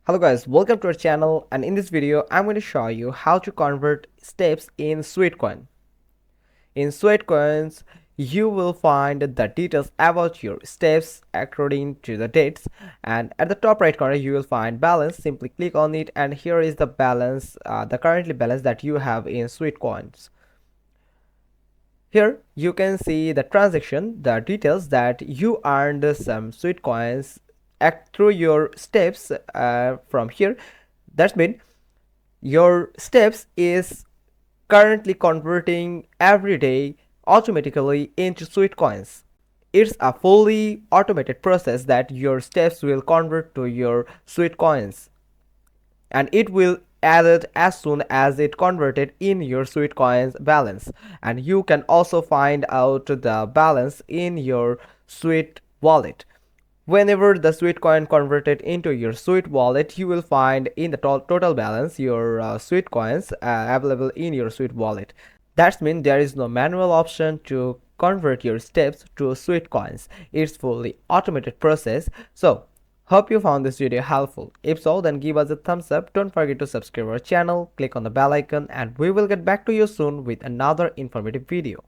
Hello guys, welcome to our channel, and in this video I'm going to show you how to convert steps in Sweatcoin. In Sweatcoins, you will find the details about your steps according to the dates, and at the top right corner you will find balance. Simply click on it and here is the balance, the currently balance that you have in Sweatcoins. Here you can see the transaction, the details that you earned some Sweatcoins through your steps from here. That means your steps is currently converting every day automatically into Sweatcoins. It's a fully automated process that your steps will convert to your Sweatcoins, and it will add it as soon as it converted in your Sweatcoins balance. And you can also find out the balance in your Sweat wallet. Whenever the Sweatcoin converted into your Sweat wallet, you will find in the total balance your Sweatcoins available in your Sweat wallet. That means there is no manual option to convert your steps to Sweatcoins. It's fully automated process. So hope you found this video helpful. If so, then give us a thumbs up. Don't forget to subscribe our channel, click on the bell icon, and we will get back to you soon with another informative video.